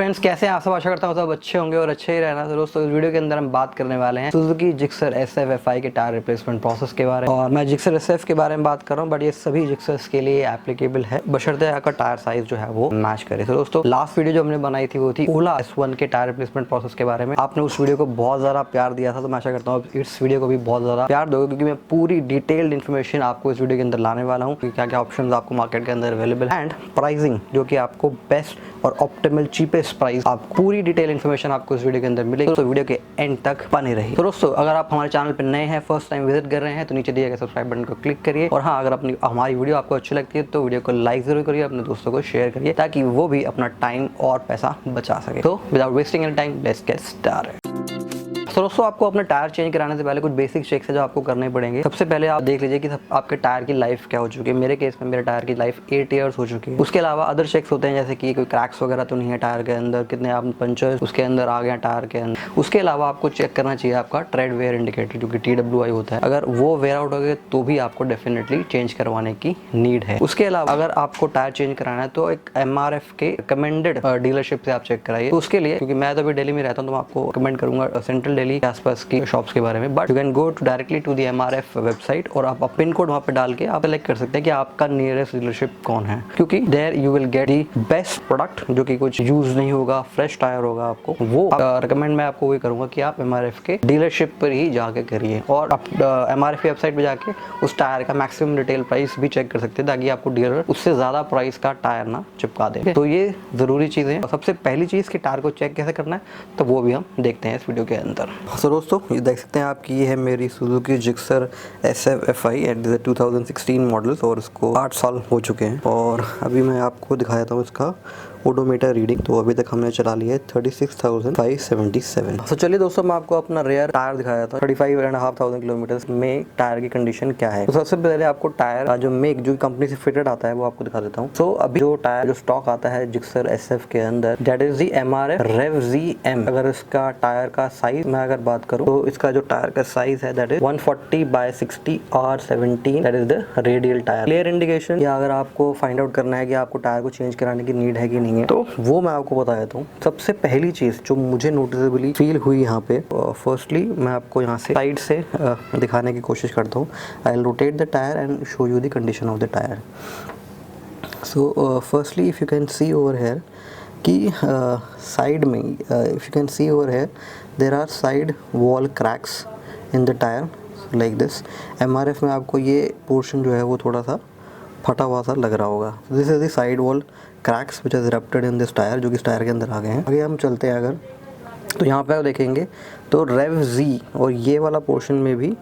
Friends, कैसे हैं आप सब? आशा करता हूँ सब अच्छे होंगे और अच्छे ही रहना। तो दोस्तों, इस वीडियो के अंदर हम बात करने वाले हैं सुजुकी जिक्सर SF FI के टायर रिप्लेसमेंट प्रोसेस के बारे में। और मैं जिक्सर SF के बारे में बात कर रहा हूँ, बट ये सभी जिक्सर्स के लिए एप्लीकेबल है, बशर्ते आपका टायर साइज जो है वो मैच करे। तो दोस्तों, लास्ट वीडियो जो हमने बनाई थी वो थी ओला S1 के टायर रिप्लेसमेंट प्रोसेस के बारे में। आपने उस वीडियो को बहुत ज्यादा प्यार दिया था, तो मैं आशा करता हूँ इस वीडियो को भी बहुत ज्यादा प्यार दोगे, क्योंकि मैं पूरी डिटेल्ड इन्फॉर्मेशन आपको इस वीडियो के अंदर लाने वाला हूँ कि क्या क्या ऑप्शन आपको मार्केट के अंदर अवेलेबल है एंड प्राइसिंग जो कि आपको बेस्ट और ऑप्टिमल चीपेस्ट प्राइस, आप पूरी डिटेल इन्फॉर्मेशन आपको इस वीडियो के अंदर मिलेगी। तो वीडियो के एंड तक बने रही। तो दोस्तों, अगर आप हमारे चैनल पर नए हैं, फर्स्ट टाइम विजिट कर रहे हैं, तो नीचे दिए गए सब्सक्राइब बटन को क्लिक करिए। और हाँ, अगर अपनी हमारी वीडियो आपको अच्छी लगती है तो वीडियो को लाइक जरूर करिए, अपने दोस्तों को शेयर करिए, ताकि वो भी अपना टाइम और पैसा बचा सके। तो without wasting any time, let's get started. तो दोस्तों, आपको अपना टायर चेंज कराने से पहले कुछ बेसिक चेक्स है जो आपको करने पड़ेंगे। सबसे पहले आप देख लीजिए कि आपके टायर की लाइफ क्या हो चुकी है। मेरे केस में मेरे टायर की लाइफ 8 ईयर्स हो चुकी है। उसके अलावा अदर चेक्स होते हैं, जैसे कि कोई क्रैक्स वगैरह तो नहीं है टायर के अंदर, कितने आप पंचर्स उसके अंदर आ गए टायर के अंदर। उसके अलावा आपको चेक करना चाहिए आपका ट्रेड वेयर इंडिकेटर, जो कि TWI होता है। अगर वो वेयर आउट हो गए तो भी आपको डेफिनेटली चेंज करवाने की नीड है। उसके अलावा अगर आपको टायर चेंज कराना है तो एक MRF के रिकमेंडेड डीलरशिप से आप चेक कराइए। तो उसके लिए, क्योंकि मैं तो अभी दिल्ली में रहता हूँ, तो मैं आपको रिकमेंड करूंगा सेंट्रल दिल्ली के आसपास की शॉप्स के बारे में। But you can go to directly to the MRF website और आप पिन कोड वहाँ पे डाल के आप सेलेक्ट कर सकते हैं कि आपका नियरेस्ट डीलरशिप कौन है, क्योंकि there you will get the best product, जो कि कुछ यूज नहीं होगा, फ्रेश टायर होगा आपको। वो रिकमेंड मैं आपको वही करूंगा कि आप MRF के डीलरशिप पर ही जाके करिए। और आप MRF की वेबसाइट पे जाके उस टायर का मैक्सिमम रिटेल प्राइस भी चेक कर सकते हैं, ताकि आपको डीलर उससे ज्यादा प्राइस का टायर ना चिपका दे। तो ये जरूरी चीजें हैं। सबसे पहली चीज कि टायर को चेक कैसे करना है, तो वो भी हम देखते हैं इस वीडियो के अंदर। तो दोस्तों, ये देख सकते हैं आपकी, ये है मेरी Suzuki Gixxer SF FI and 2016 models, और इसको 8 साल हो चुके हैं। और अभी मैं आपको दिखा देता हूँ इसका ओडोमीटर रीडिंग। तो अभी तक हमने चला लिया है 36,577। तो चलिए दोस्तों, मैं आपको अपना रेयर टायर दिखाया था 35,500 किलोमीटर में टायर की कंडीशन क्या है। तो सबसे पहले आपको टायर जो मेक जो कंपनी से फिटेड आता है वो आपको दिखा देता हूँ। तो अभी जो टायर जो स्टॉक आता है जिक्सर SF के अंदर, that is the MRF Rev ZM। अगर इसका टायर का साइज मैं अगर बात करूँ तो इसका जो टायर का साइज है that is 140/60 R17, that is the radial tyre. Clear indication, या अगर आपको फाइंड आउट करना है कि आपको टायर को चेंज कराने की नीड है कि नहीं है, तो वो मैं आपको बता देता हूँ। सबसे पहली चीज जो मुझे नोटिसेबली फील हुई यहाँ पे, फर्स्टली मैं आपको यहाँ से साइड से दिखाने की कोशिश करता हूँ। I will rotate the tyre and show you the condition of the tyre. So firstly if you can see over here कि साइड में, if you can see over here, there are side wall cracks in the tyre like this. MRF में आपको ये portion जो है वो थोड़ा सा फटा हुआ सा लग रहा होगा। This is the side wall cracks which is erupted in this tyre, जो कि इस टायर के अंदर आ गए हैं। आगे हम चलते हैं अगर, तो यहाँ पे आप देखेंगे तो Rev Z और ये वाला पोर्शन में भी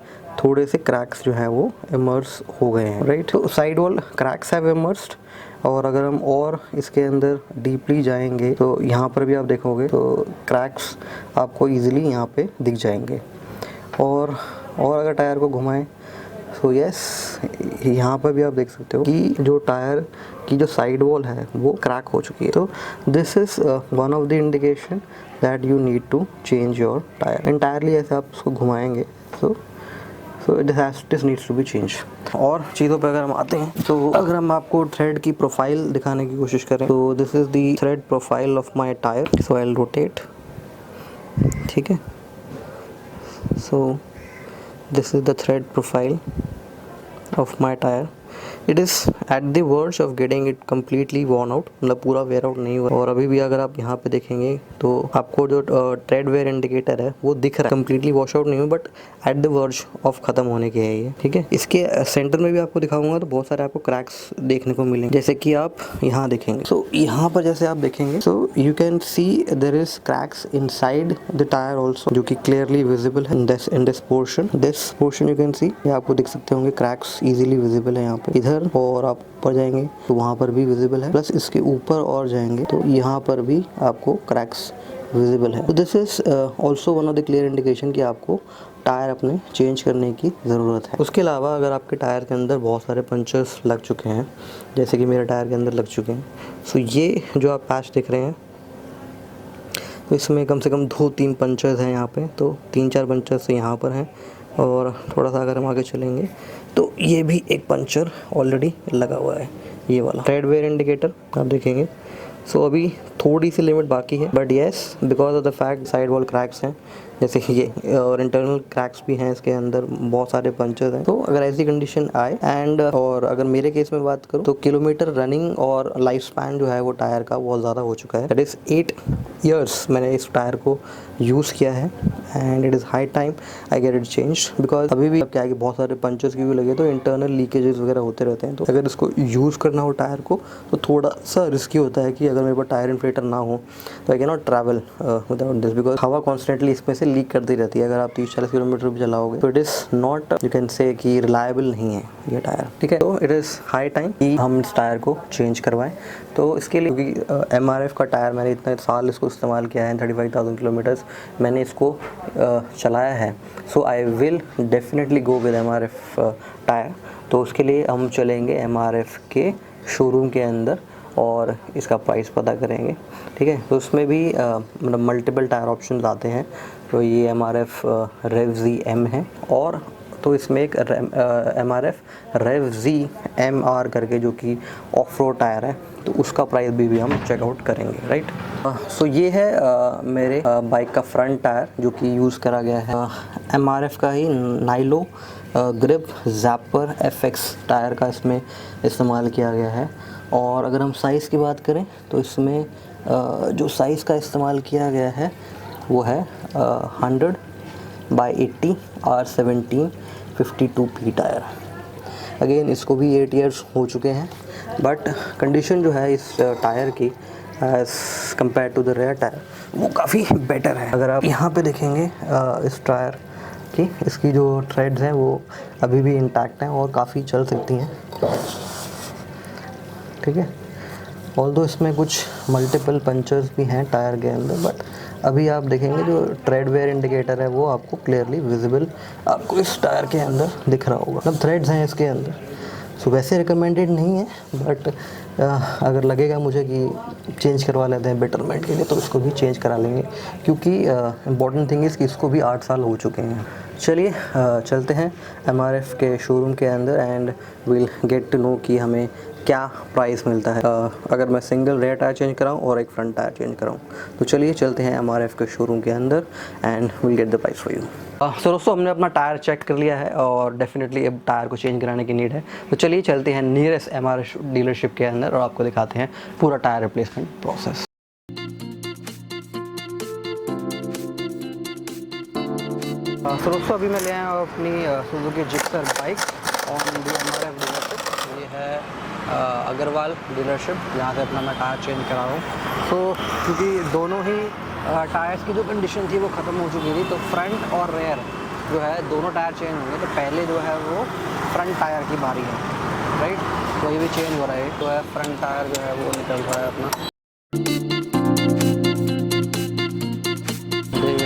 थोड़े से क्रैक्स जो है वो इमर्स हो गए हैं, राइट। तो side wall cracks have immersed. और अगर हम और इसके अंदर डीपली जाएंगे तो यहाँ पर भी आप देखोगे तो क्रैक्स आपको ईजिली यहाँ पे दिख जाएंगे। और अगर टायर को घुमाएं तो यस, यहाँ पर भी आप देख सकते हो कि जो टायर की जो साइड वॉल है वो क्रैक हो चुकी है। तो this is one of the indication that you need to change your tyre entirely. ऐसे आप उसको घुमाएंगे तो this needs to be change. और चीज़ों पे अगर हम आते हैं, तो अगर हम आपको थ्रेड की प्रोफाइल दिखाने की कोशिश करें, तो this is the thread profile of my tyre. So I will rotate, ठीक है। So this is the thread profile of my tire. It is at the verge of getting it completely worn out, मतलब पूरा wear out नहीं हुआ। और अभी भी अगर आप यहाँ पे देखेंगे तो आपको जो ट्रेड वेयर इंडिकेटर है वो दिख रहा है, कम्प्लीटली वॉश आउट नहीं हुआ, but at the verge of खत्म होने के है ये, ठीक है। इसके सेंटर में भी आपको दिखाऊंगा तो बहुत सारे आपको क्रैक्स देखने को मिलेंगे, जैसे कि आप यहाँ देखेंगे। सो यहाँ पर जैसे आप देखेंगे, so you can see there is cracks inside the tyre also, जो कि क्लियरली विजिबल है in this portion you can see. ये आपको दिख सकते होंगे क्रैक्स इजीली विजिबल है यहाँ पे। इधर और आप ऊपर जाएंगे तो वहाँ पर भी विजिबल है, प्लस इसके ऊपर और जाएंगे तो यहाँ पर भी आपको क्रैक्स विजिबल है। तो this is also one of the clear indication कि आपको टायर अपने चेंज करने की ज़रूरत है। उसके अलावा अगर आपके टायर के अंदर बहुत सारे पंचर्स लग चुके हैं, जैसे कि मेरे टायर के अंदर लग चुके हैं, सो ये जो आप पैच देख रहे हैं, तो इसमें कम से कम 2-3 पंचर्स हैं यहाँ पे। तो 3-4 पंचर्स यहाँ पर हैं, और थोड़ा सा अगर हम आगे चलेंगे तो ये भी एक पंचर ऑलरेडी लगा हुआ है, ये वाला ट्रेड वेयर इंडिकेटर आप देखेंगे। सो अभी थोड़ी सी लिमिट बाकी है, but yes because of the fact side wall cracks हैं जैसे ये, और इंटरनल क्रैक्स भी हैं इसके अंदर, बहुत सारे पंचर्स हैं। तो अगर ऐसी कंडीशन आए एंड और अगर मेरे केस में बात करूँ तो किलोमीटर रनिंग और लाइफ स्पैन जो है वो टायर का बहुत ज़्यादा हो चुका है। दैट इज़ 8 ईयर्स मैंने इस टायर को यूज़ किया है and it is high time I get it change, because अभी भी क्या है कि बहुत सारे पंचर्स की भी लगे तो इंटरनल लीकेजेस वगैरह होते रहते हैं। तो अगर इसको यूज़ करना हो टायर को तो थोड़ा सा रिस्की होता है कि अगर मेरे पास टायर इन्फ्लेटर ना हो तो I can not travel without this, because हवा कॉन्स्टेंटली इसमें से लीक करती रहती है। अगर आप 30-40 किलोमीटर भी चलाओगे तो it is not, you can say कि रिलायबल नहीं है ये टायर, ठीक है। तो इट इज़ हाई टाइम कि हम इस टायर को चेंज करवाएं। तो इसके लिए क्योंकि MRF का टायर मैंने इतने साल इसको इस्तेमाल किया है, 35,000 किलोमीटर्स मैंने इसको चलाया है, so I will definitely go with MRF tyre. तो उसके लिए हम चलेंगे MRF के शोरूम के अंदर और इसका प्राइस पता करेंगे, ठीक है। तो उसमें भी मतलब मल्टीपल टायर ऑप्शंस आते हैं। तो ये MRF Rev Z M है, और तो इसमें एक MRF Rev Z MR करके जो कि ऑफ रोड टायर है, तो उसका प्राइस भी हम चेकआउट करेंगे, राइट। सो ये है मेरे बाइक का फ्रंट टायर जो कि यूज़ करा गया है MRF का ही nylo grip Zapper FX tyre का इसमें इस्तेमाल किया गया है। और अगर हम साइज़ की बात करें तो इसमें जो साइज़ का इस्तेमाल किया गया है वो है 100/80 R17 52P टायर। अगेन इसको भी 8 ईयर्स हो चुके हैं, बट कंडीशन जो है इस टायर की as compare to the rear tyre वो काफ़ी बेटर है। अगर आप यहाँ पे देखेंगे इस टायर की, इसकी जो थ्रेड्स हैं वो अभी भी इंटैक्ट हैं और काफ़ी चल सकती हैं, ठीक है। ऑल्दो इसमें कुछ मल्टीपल पंचर्स भी हैं टायर के अंदर, बट अभी आप देखेंगे जो ट्रेड वेयर इंडिकेटर है वो आपको क्लियरली विजिबल आपको इस टायर के अंदर दिख रहा होगा, मतलब थ्रेड्स हैं इसके अंदर। सो वैसे रिकमेंडेड नहीं है, बट अगर लगेगा मुझे कि चेंज करवा लेते हैं बेटरमेंट के लिए तो इसको भी चेंज करा लेंगे, क्योंकि इम्पॉर्टेंट थिंग इज़ कि इसको भी 8 साल हो चुके हैं। चलिए चलते हैं MRF के शोरूम के अंदर and will get to know कि हमें क्या प्राइस मिलता है अगर मैं सिंगल रेयर टायर चेंज कराऊँ और एक फ्रंट टायर चेंज कराऊँ। तो चलिए चलते हैं MRF के शोरूम के अंदर and will get the price for you. So दोस्तों हमने अपना टायर चेक कर लिया है और डेफिनेटली अब टायर को चेंज कराने की नीड है। तो चलिए चलते हैं नियरेस्ट MRF डीलरशिप के अंदर और आपको दिखाते हैं पूरा टायर रिप्लेसमेंट प्रोसेस। सो दोस्तों अभी मैं ले आया हूँ अपनी Suzuki Gixxer bike on the MRF dealership. ये है अग्रवाल डीलरशिप, जहाँ से अपना मैं टायर चेंज करा रहा हूँ। सो क्योंकि दोनों ही टायर्स की जो कंडीशन थी वो ख़त्म हो चुकी थी, तो फ्रंट और रेयर जो है दोनों टायर चेंज होंगे। तो पहले जो है वो फ्रंट टायर की बारी है, राइट। तो ये भी चेंज हो रहा है, तो है फ्रंट टायर जो है वो निकल रहा है अपना,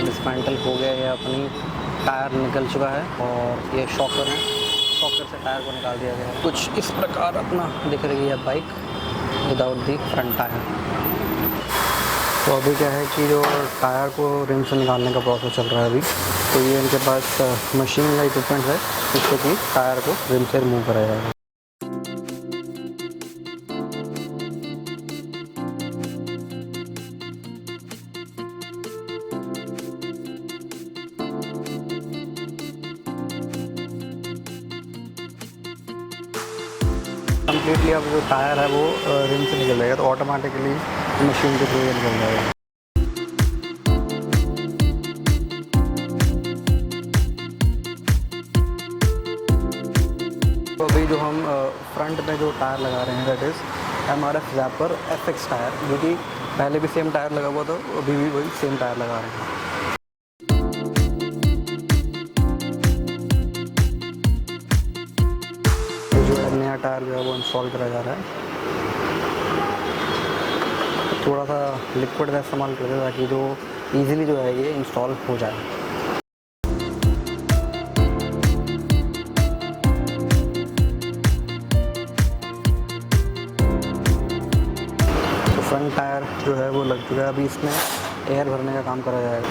डिस्मेंटल हो गया है, अपनी टायर निकल चुका है और ये शॉकर है, शॉकर से टायर को निकाल दिया गया है। कुछ इस प्रकार अपना दिख रही है bike without the front tyre. तो अभी क्या है कि जो टायर को रिम से निकालने का प्रोसेस चल रहा है अभी, तो ये इनके पास मशीन या इक्विपमेंट है जिससे कि टायर को रिम से रिमूव कराया जाएगा। कम्प्लीटली अब जो टायर है वो रिम से निकल जाएगा, तो ऑटोमेटिकली मशीन के थ्रू निकल जाएगा। तो अभी जो हम फ्रंट में जो टायर लगा रहे हैं that is MRF ज़ैपर FX tyre, जो कि पहले भी सेम टायर लगा हुआ था, अभी भी वही सेम टायर लगा रहे हैं। नया टायर जो है वो इंस्टॉल करा जा रहा है। थोड़ा सा लिक्विड का इस्तेमाल करते हैं ताकि जो इजीली जो है ये इंस्टॉल हो जाए। तो फ्रंट टायर जो है वो लग चुका है, अभी इसमें एयर भरने का काम करा जाएगा।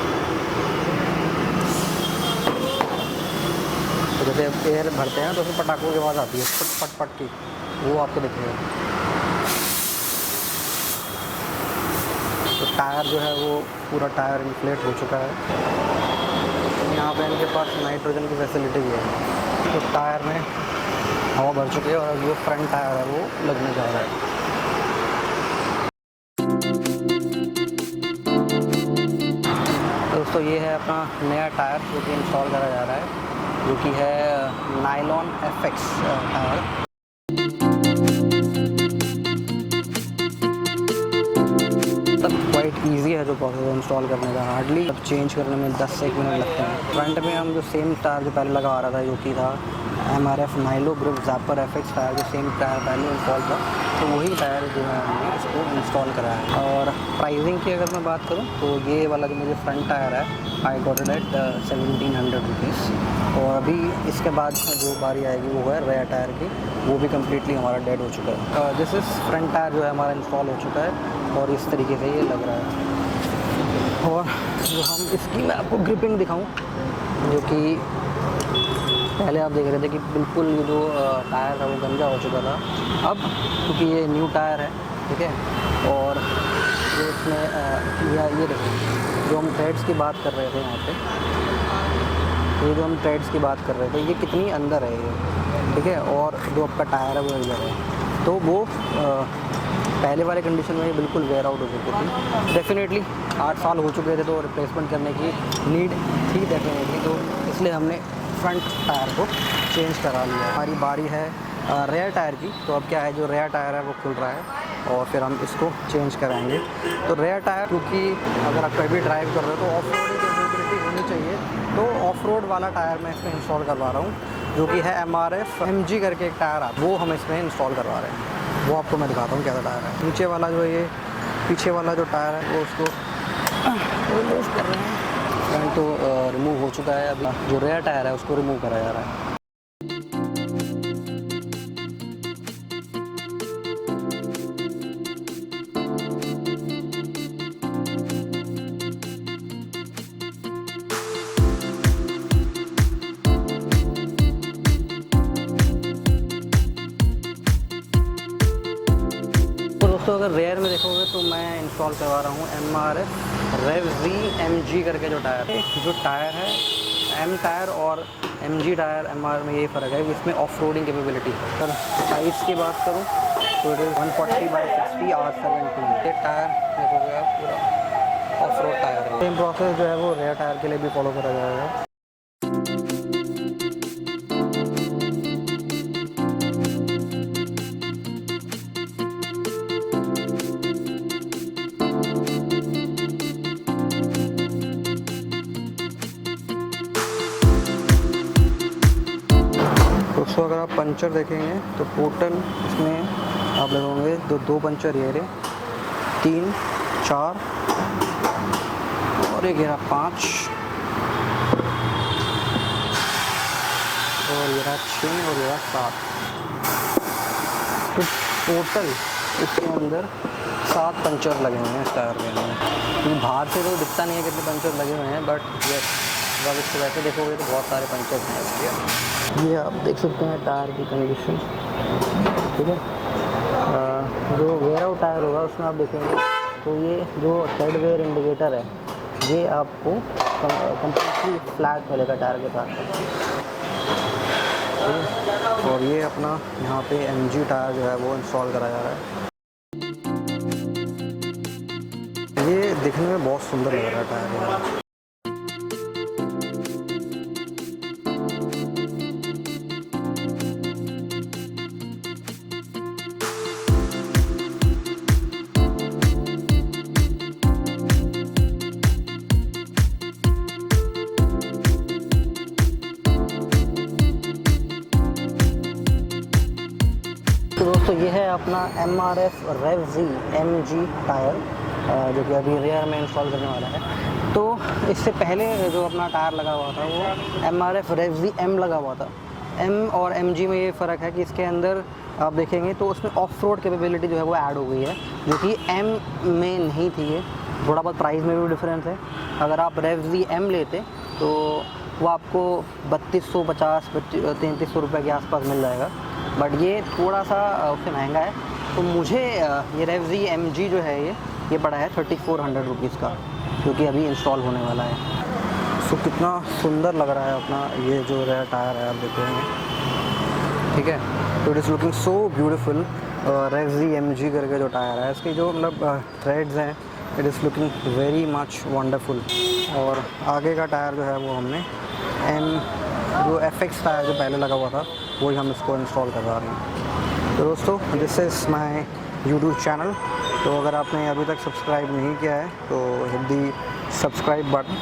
तो जैसे एयर भरते हैं तो उसमें पटाखों की आवाज़ आती है, पट पट पट की, वो आपको दिखेगा। टायर जो है वो पूरा टायर इन्फ्लेट हो चुका है। यहाँ पे इनके पास नाइट्रोजन की फैसिलिटी भी है, तो टायर में हवा भर चुकी है और जो फ्रंट टायर है वो लगने जा रहा है। दोस्तों ये है अपना नया टायर जो कि इंस्टॉल करा जा रहा है, जो कि है nylon FX tyre. Quite easy है जो प्रोसेस इंस्टॉल करने का, हार्डली अब चेंज करने में 10 से 1 मिनट लगते हैं। फ्रंट में हम जो सेम टायर जो पहले लगा रहा था, जो कि था MRF Nylogrip Zapper FX tyre, जो सेम टायर पहले इंस्टॉल था, तो वही टायर जो है हमने इसको इंस्टॉल करा है। और प्राइसिंग की अगर मैं बात करूँ तो ये वाला जो मुझे फ्रंट टायर है, I got it at 1700 rupees. और अभी इसके बाद जो बारी आएगी वो है रेयर टायर की, वो भी कम्प्लीटली हमारा डेड हो चुका है। दिस इज़ फ्रंट टायर जो है हमारा इंस्टॉल हो चुका है और इस तरीके से ये लग रहा है। और जो हम इसकी मैं आपको ग्रिपिंग दिखाऊं, जो कि पहले आप देख रहे थे कि बिल्कुल ये जो टायर था वो गंजा हो चुका था। अब क्योंकि ये न्यू टायर है, ठीक है, और जो इसमें ये देखो, जो हम थ्रेड्स की बात कर रहे थे यहाँ पे, ये जो हम थ्रेड्स की बात कर रहे थे, ये कितनी अंदर है ये, ठीक है, और जो आपका टायर है वो इधर है, तो वो पहले वाले कंडीशन में ये बिल्कुल वेयर आउट हो चुकी थी। डेफिनेटली 8 साल हो चुके थे तो रिप्लेसमेंट करने की नीड थी डेफिनेटली, तो इसलिए हमने फ्रंट टायर को चेंज करा लिया। हमारी बारी है रेयर टायर की, तो अब क्या है, जो रेयर टायर है वो खुल रहा है और फिर हम इसको चेंज कराएंगे। तो रेयर टायर, क्योंकि अगर आप कभी ड्राइव कर रहे हो तो ऑफ रोड की कैपेबिलिटी होनी चाहिए, तो ऑफ रोड वाला टायर मैं इसमें इंस्टॉल करवा रहा हूँ, जो कि है MRF MG करके एक टायर आता, वो हम इसमें इंस्टॉल करवा रहे हैं। वो आपको मैं दिखाता हूँ कैसा टायर है। नीचे वाला जो ये पीछे वाला जो टायर है वो उसको रिमूव कर रहे हैं। फ्रंट तो रिमूव हो चुका है, अभी जो रेयर टायर है उसको रिमूव करा जा रहा है। दोस्तों अगर रेयर में देखोगे तो मैं इंस्टॉल करवा रहा हूँ MRF RevZ MG करके जो टायर है। जो टायर है M टायर और MG टायर MR में यही फ़र्क है कि इसमें ऑफ रोडिंग कैपेबिलिटी है। अगर साइज़ की बात करूँ तो इट इज़ 140/60 R17। ये टायर देखोगे आप पूरा ऑफ रोड टायर है। सेम प्रोसेस जो है वो रेयर टायर के लिए भी फॉलो करा जाएगा। दोस्तों अगर आप पंचर देखेंगे तो टोटल इसमें आप लगोगे तो 2 पंचर ये रहे, 3 4 और एक रहा 5 और ये रहा 6 और ये रहा 7। तो टोटल इसके अंदर 7 पंचर लगे हुए हैं इस टायर के अंदर। क्योंकि बाहर से तो दिखता नहीं है कितने पंचर लगे हुए हैं, बट ये जब इसको वैसे देखोगे तो बहुत सारे पंचर हैं इसके। ये आप देख सकते हैं टायर की कंडीशन, ठीक है। जो वेयर आउट टायर होगा उसमें आप देखेंगे तो ये जो हेड वेयर इंडिकेटर है ये आपको कंप्लीटली फ्लैट मिलेगा टायर के साथ। और ये अपना यहाँ पे MG टायर जो है वो इंस्टॉल करा जा रहा है। ये दिखने में बहुत सुंदर लग रहा है टायर। तो दोस्तों ये है अपना MRF RevZ MG टायर, जो कि अभी रेयर में इंस्टॉल करने वाला है। तो इससे पहले जो अपना टायर लगा हुआ था वो MRF RevZ M लगा हुआ था। M और MG में ये फ़र्क है कि इसके अंदर आप देखेंगे तो उसमें ऑफ रोड कैपेबिलिटी जो है वो ऐड हो गई है, जो कि M में नहीं थी। ये थोड़ा बहुत प्राइस में भी डिफरेंस है। अगर आप RevZ M लेते तो वो आपको 3250 3300 रुपये के आसपास मिल जाएगा, बट ये थोड़ा सा उससे महंगा है। तो मुझे ये RevZ MG जो है ये ये पड़ा है 3400 रुपीज़ का, जो कि अभी इंस्टॉल होने वाला है। सो कितना सुंदर लग रहा है अपना ये जो रेयर टायर है, आप देखते हैं, ठीक है। तो it is looking so beautiful. रेजी MG करके जो टायर है, इसके जो मतलब थ्रेड्स हैं, it is looking very much wonderful. और आगे का टायर जो है वो हमने जो FX टायर जो पहले लगा हुआ था वही हम इसको इंस्टॉल करवा रहे हैं। तो दोस्तों, this is my YouTube channel. तो अगर आपने अभी तक सब्सक्राइब नहीं किया है तो हिट दी सब्सक्राइब बटन,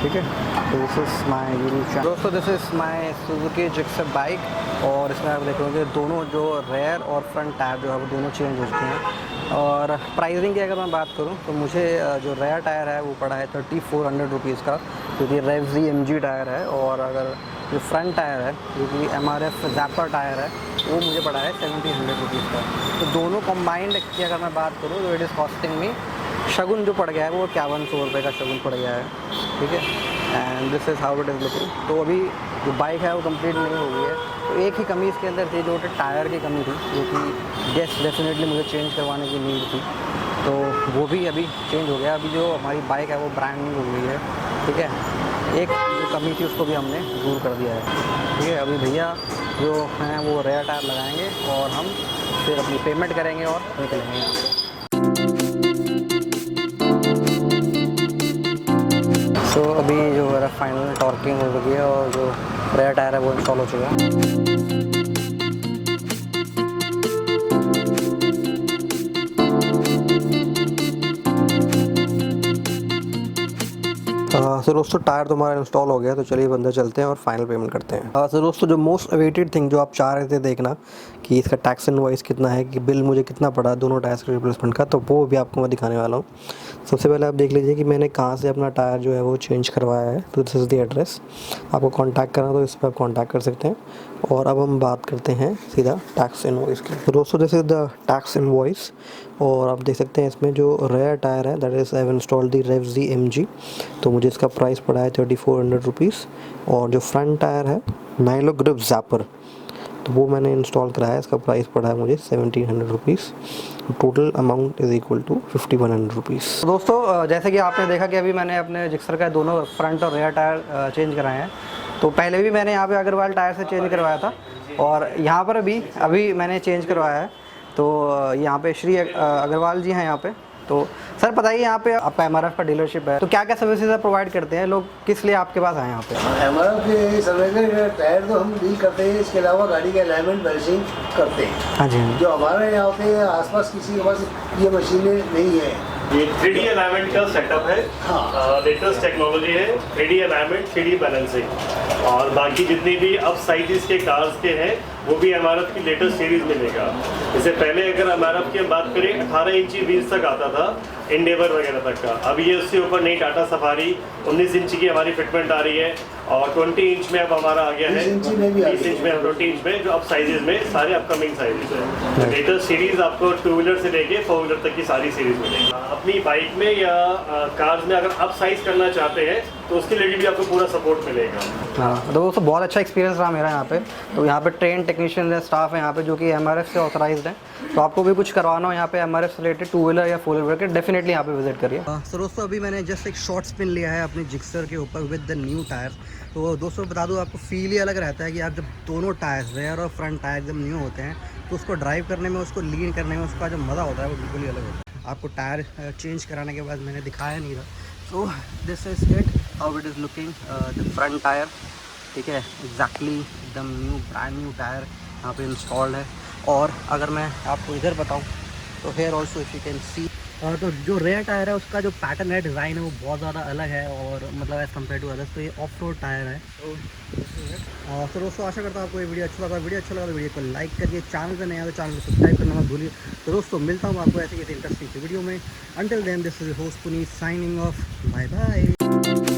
ठीक है। तो this is my YouTube channel. दोस्तों, this is my Suzuki Gixxer bike, और इसमें आप देखोगे दोनों जो रेयर और फ्रंट टायर जो है वो दोनों चेंज हो चुके हैं। और प्राइसिंग की अगर मैं बात करूं तो मुझे जो रेयर टायर है वो पड़ा है 3400 रुपीज़ का, क्योंकि रेवजी MG टायर है। और अगर जो फ्रंट टायर है जो कि MRF ज़ैपर टायर है वो मुझे पड़ा है 1700 रुपीज़ का। तो दोनों कम्बाइंड की अगर मैं बात करूँ तो इट इज़ कॉस्टिंग में शगुन जो पड़ गया है वो 5100 रुपये का शगुन पड़ गया है, ठीक है। And this is how it is looking. तो अभी जो बाइक है वो कंप्लीट नहीं हो गई है। तो एक ही कमी इसके अंदर थी, जो टायर की कमी थी, जो कि डेफिनेटली मुझे चेंज करवाने की नीड थी। तो वो भी अभी चेंज हो गया। अभी जो हमारी बाइक है वो ब्रांड न्यू हो गई है, ठीक है। एक जो कमी थी उसको भी हमने दूर कर दिया है, ठीक है। अभी भैया जो हैं वो रेयर टायर लगाएंगे और हम फिर अपनी पेमेंट करेंगे और निकलेंगे। तो अभी जो मेरा फाइनल टॉर्किंग हो गई है और जो रेयर टायर है वो इंस्टॉल हो चुका है। सो दोस्तों, टायर तो हमारा इंस्टॉल हो गया, तो चलिए अंदर चलते हैं और फाइनल पेमेंट करते हैं। सो दोस्तों, जो मोस्ट अवेटेड थिंग जो आप चाह रहे थे देखना कि इसका टैक्स इनवॉइस कितना है, कि बिल मुझे कितना पड़ा दोनों टायर्स के रिप्लेसमेंट का, तो वो भी आपको मैं दिखाने वाला हूँ। सबसे पहले आप देख लीजिए कि मैंने कहाँ से अपना टायर जो है वो चेंज करवाया है। तो दिस इज़ द एड्रेस। आपको कॉन्टैक्ट करना तो इस पर आप कॉन्टैक्ट कर सकते हैं। और अब हम बात करते हैं सीधा टैक्स इनवॉइस की। तो दोस्तों, this is the tax invoice, और आप देख सकते हैं इसमें जो रेयर टायर है that is I have installed the Revji MG। तो मुझे इसका प्राइस पड़ा है 3400 रुपीज़। और जो फ्रंट टायर है नाइलो ग्रिप ज़ैपर, तो वो मैंने इंस्टॉल कराया, इसका प्राइस पड़ा है मुझे 1700 rupees. Total amount is equal to 5100 rupees. दोस्तों, जैसे कि आपने देखा कि अभी मैंने अपने जिक्सर का दोनों फ्रंट और रेयर टायर चेंज कराए हैं। तो पहले भी मैंने यहाँ पे अग्रवाल टायर से चेंज करवाया था, और यहाँ पर अभी मैंने चेंज करवाया है। तो यहाँ पे श्री अग्रवाल जी हैं यहाँ पे। तो सर बताइए, यहाँ पे आपका MRF का डीलरशिप है, तो क्या क्या सर्विसेज आप प्रोवाइड करते हैं? लोग किस लिए आपके पास आए यहाँ पे? MRF के सर्विस टायर तो हम डील करते हैं, इसके अलावा गाड़ी का अलाइनमेंट बैलेंसिंग करते हैं। हाँ जी। जो हमारे यहाँ पे आसपास किसी के पास ये मशीनें नहीं है। ये 3D अलाइनमेंट का सेटअप है। हाँ। लेटेस्ट टेक्नोलॉजी है, 3D अलाइनमेंट, 3D बैलेंसिंग। और बाकी जितनी भी अब साइजेस के कार्स के हैं वो भी MRF की लेटेस्ट सीरीज मिलेगा। इससे पहले अगर MRF की हम बात करें 18 इंची व्हील्स तक आता था, इंडेवर वगैरह तक का। अब ये उसके ऊपर नई टाटा सफारी 19 इंच की हमारी फिटमेंट आ रही है, और 20 इंच में अब हमारा आ गया है, 20 इंच में भी 20 इंच में 20 इंच में, जो अब साइजेस में सारे अपकमिंग साइजेस है। लेटेस्ट सीरीज आपको 2 व्हीलर से लेके 4 व्हीलर तक की सारी सीरीज मिलेगी। अपनी बाइक में या कार्स में अगर अप साइज करना चाहते हैं तो उसके लिए भी आपको पूरा सपोर्ट मिलेगा। हाँ, तो वो तो बहुत अच्छा एक्सपीरियंस रहा मेरा यहाँ पे। तो यहाँ पे ट्रेन टेक्नीशियन है, स्टाफ है यहाँ पे जो कि MRF से ऑथराइज्ड है। तो आपको भी कुछ करवाना हो यहाँ पे MRF से रिलेटेड 2 व्हीलर या 4 व्हीलर के, डेफिनेटली यहाँ पे विजिट करिए। तो दोस्तों, अभी मैंने जस्ट एक शॉर्ट स्पिन लिया है अपनी जिक्सर के ऊपर विद द न्यू टायर। तो दोस्तों बता दूँ, आपको फील ही अलग रहता है कि आप जब दोनों टायर रेयर और फ्रंट टायर एकदम न्यू होते हैं तो उसको ड्राइव करने में, उसको लीन करने में उसका जो मज़ा होता है वो बिल्कुल ही अलग होता है। आपको टायर चेंज कराने के बाद मैंने दिखाया नहीं था। So this is it how it is looking the front tyre, ठीक है। एग्जैक्टली एकदम न्यू ब्रांड न्यू टायर यहाँ पे इंस्टॉल्ड है। और अगर मैं आपको इधर बताऊँ तो here also if you can see, तो जो रेयर टायर है उसका जो पैटर्न है, डिज़ाइन है, वो बहुत ज़्यादा अलग है, और मतलब एज़ कम्पेयर टू अदर्स। तो ये ऑफ रोड टायर है। तो दोस्तों, आशा करता हूँ आपको ये वीडियो अच्छा लगा। वीडियो अच्छा लगा तो वीडियो को लाइक करिए, चैनल पे नया है तो चैनल को सब्सक्राइब करना मत भूलिए। तो दोस्तों, मिलता हूँ आपको ऐसे किसी इंटरेस्टिंग वीडियो में। Until then, this is host Puneet signing off. Bye bye.